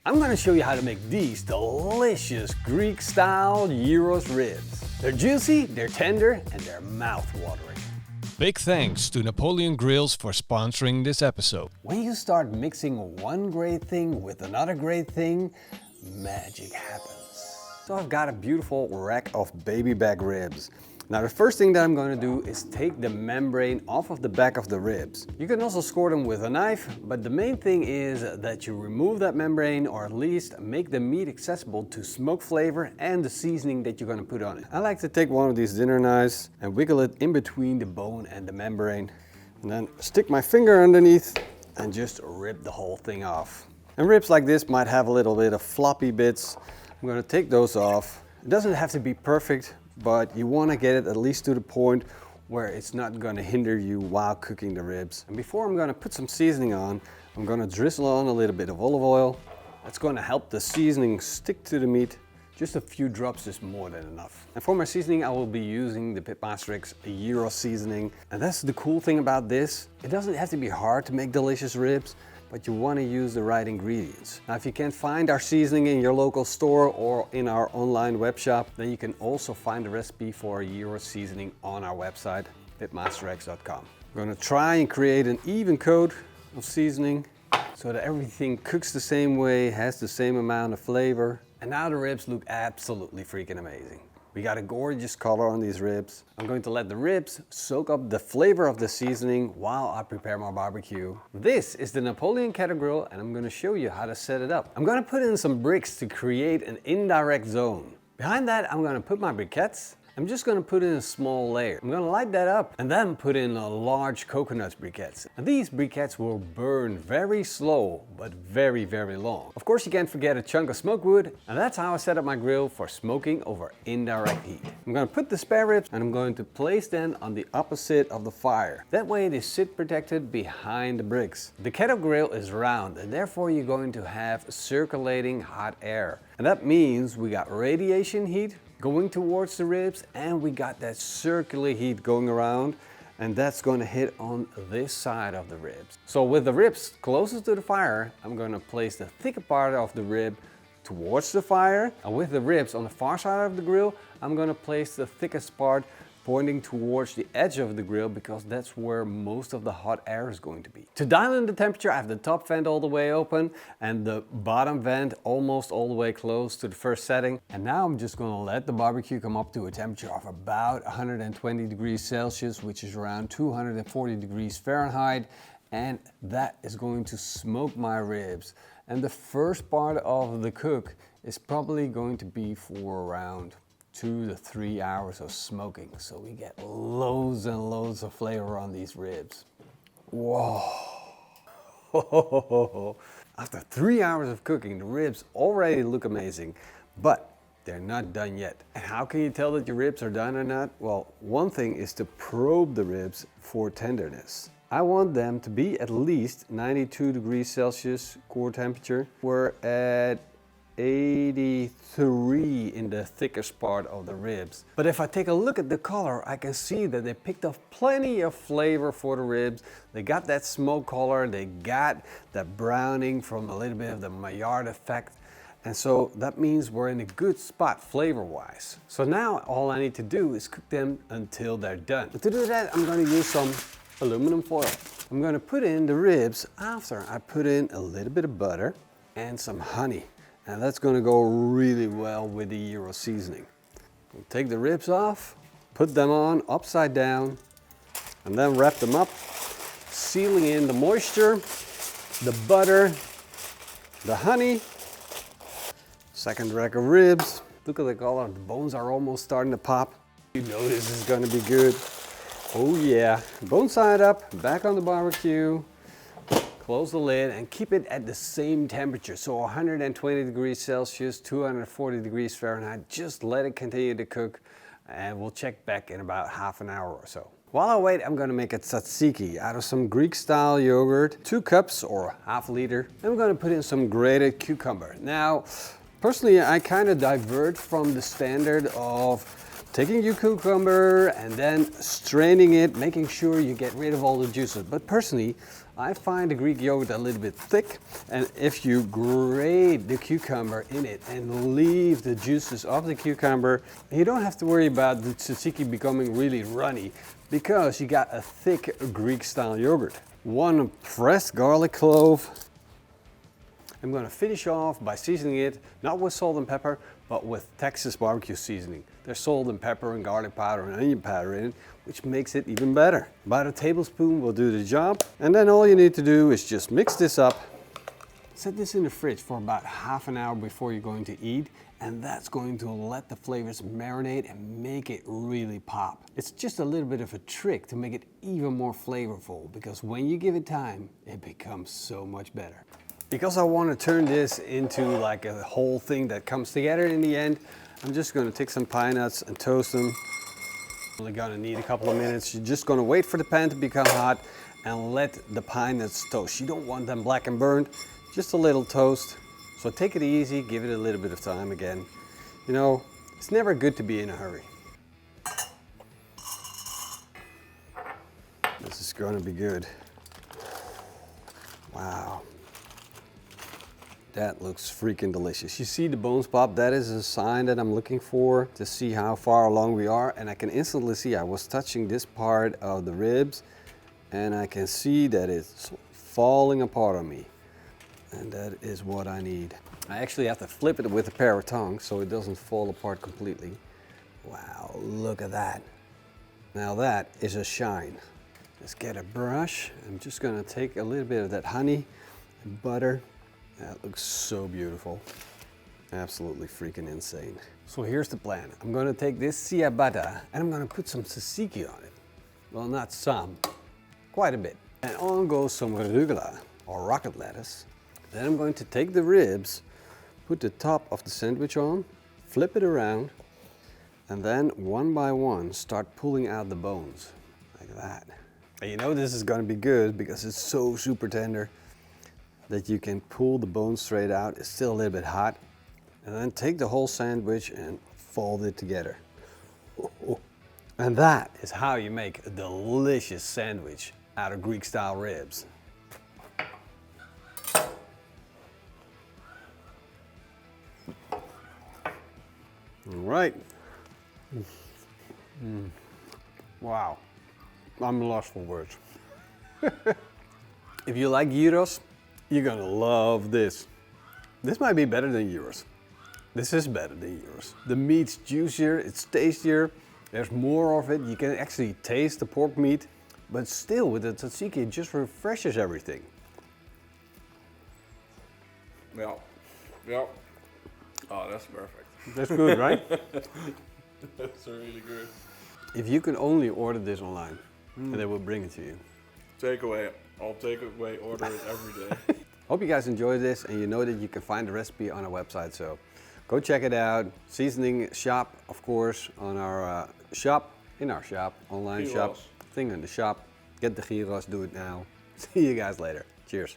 I'm going to show you how to make these delicious Greek-style gyros ribs. They're juicy, they're tender, and they're mouth-watering. Big thanks to Napoleon Grills for sponsoring this episode. When you start mixing one great thing with another great thing, magic happens. So I've got a beautiful rack of baby back ribs. Now the first thing that I'm going to do is take the membrane off of the back of the ribs. You can also score them with a knife, but the main thing is that you remove that membrane, or at least make the meat accessible to smoke flavor and the seasoning that you're going to put on it. I like to take one of these dinner knives and wiggle it in between the bone and the membrane, and then stick my finger underneath and just rip the whole thing off. And ribs like this might have a little bit of floppy bits. I'm going to take those off. It doesn't have to be perfect, but you want to get it at least to the point where it's not going to hinder you while cooking the ribs. And before I'm going to put some seasoning on, I'm going to drizzle on a little bit of olive oil. That's going to help the seasoning stick to the meat. Just a few drops is more than enough. And for my seasoning, I will be using the PITMASTERX gyro seasoning. And that's the cool thing about this. It doesn't have to be hard to make delicious ribs, but you want to use the right ingredients. Now, if you can't find our seasoning in your local store or in our online web shop, then you can also find the recipe for gyro seasoning on our website, pitmasterx.com. I'm going to try and create an even coat of seasoning so that everything cooks the same way, has the same amount of flavor. And now the ribs look absolutely freaking amazing. We got a gorgeous color on these ribs. I'm going to let the ribs soak up the flavor of the seasoning while I prepare my barbecue. This is the Napoleon Kettle Grill, and I'm going to show you how to set it up. I'm going to put in some bricks to create an indirect zone. Behind that, I'm going to put my briquettes. I'm just going to put in a small layer. I'm going to light that up and then put in a large coconut briquettes. And these briquettes will burn very slow, but very, very long. Of course, you can't forget a chunk of smoke wood, and that's how I set up my grill for smoking over indirect heat. I'm going to put the spare ribs and I'm going to place them on the opposite of the fire. That way they sit protected behind the bricks. The kettle grill is round, and therefore you're going to have circulating hot air. And that means we got radiation heat going towards the ribs, and we got that circular heat going around, and that's going to hit on this side of the ribs. So with the ribs closest to the fire, I'm going to place the thicker part of the rib towards the fire, and with the ribs on the far side of the grill, I'm going to place the thickest part pointing towards the edge of the grill, because that's where most of the hot air is going to be. To dial in the temperature, I have the top vent all the way open and the bottom vent almost all the way closed to the first setting. And now I'm just going to let the barbecue come up to a temperature of about 120 degrees Celsius, which is around 240 degrees Fahrenheit. And that is going to smoke my ribs. And the first part of the cook is probably going to be for around 2 to 3 hours of smoking, so we get loads and loads of flavor on these ribs. Whoa! After 3 hours of cooking, the ribs already look amazing, but they're not done yet. And how can you tell that your ribs are done or not? Well, one thing is to probe the ribs for tenderness. I want them to be at least 92 degrees Celsius core temperature. We're at 83 in the thickest part of the ribs. But if I take a look at the color, I can see that they picked up plenty of flavor for the ribs. They got that smoke color, they got that browning from a little bit of the Maillard effect. And so that means we're in a good spot flavor-wise. So now all I need to do is cook them until they're done. But to do that, I'm going to use some aluminum foil. I'm going to put in the ribs after I put in a little bit of butter and some honey. And that's going to go really well with the gyro seasoning. We'll take the ribs off, put them on upside down, and then wrap them up, sealing in the moisture, the butter, the honey. Second rack of ribs. Look at the color, the bones are almost starting to pop. You know this is going to be good. Oh yeah, bone side up, back on the barbecue. Close the lid and keep it at the same temperature. So 120 degrees Celsius, 240 degrees Fahrenheit. Just let it continue to cook, and we'll check back in about half an hour or so. While I wait, I'm going to make a tzatziki out of some Greek-style yogurt, 2 cups or half liter. And we're going to put in some grated cucumber. Now, personally, I kind of divert from the standard of taking your cucumber and then straining it, making sure you get rid of all the juices. But personally, I find the Greek yogurt a little bit thick, and if you grate the cucumber in it and leave the juices of the cucumber, you don't have to worry about the tzatziki becoming really runny because you got a thick Greek-style yogurt. 1 pressed garlic clove. I'm going to finish off by seasoning it, not with salt and pepper, but with Texas barbecue seasoning. There's salt and pepper and garlic powder and onion powder in it, which makes it even better. About a tablespoon will do the job. And then all you need to do is just mix this up. Set this in the fridge for about half an hour before you're going to eat, and that's going to let the flavors marinate and make it really pop. It's just a little bit of a trick to make it even more flavorful, because when you give it time, it becomes so much better. Because I want to turn this into like a whole thing that comes together in the end, I'm just going to take some pine nuts and toast them. Only going to need a couple of minutes. You're just going to wait for the pan to become hot and let the pine nuts toast. You don't want them black and burnt, just a little toast. So take it easy, give it a little bit of time again. You know, it's never good to be in a hurry. This is going to be good. Wow. That looks freaking delicious. You see the bones pop? That is a sign that I'm looking for to see how far along we are. And I can instantly see I was touching this part of the ribs and I can see that it's falling apart on me. And that is what I need. I actually have to flip it with a pair of tongs so it doesn't fall apart completely. Wow, look at that. Now that is a shine. Let's get a brush. I'm just gonna take a little bit of that honey and butter. That looks so beautiful. Absolutely freaking insane. So here's the plan. I'm gonna take this ciabatta and I'm gonna put some tzatziki on it. Well, not some, quite a bit. And on goes some arugula or rocket lettuce. Then I'm going to take the ribs, put the top of the sandwich on, flip it around, and then one by one start pulling out the bones, like that. And you know this is gonna be good because it's so super tender that you can pull the bones straight out. It's still a little bit hot. And then take the whole sandwich and fold it together. And that is how you make a delicious sandwich out of Greek-style ribs. All right. Wow, I'm lost for words. If you like gyros, you're gonna love this. This might be better than gyros. This is better than gyros. The meat's juicier, it's tastier, there's more of it. You can actually taste the pork meat, but still with the tzatziki, it just refreshes everything. Yep. Yep. Oh, that's perfect. That's good, right? That's really good. If you can only order this online, and they will bring it to you. Takeaway. I'll take away, order it every day. Hope you guys enjoyed this, and you know that you can find the recipe on our website, so go check it out. Seasoning shop, of course, on our shop, in our shop, online Gyros. shop, thing in the shop. Get the gyros, do it now. See you guys later. Cheers.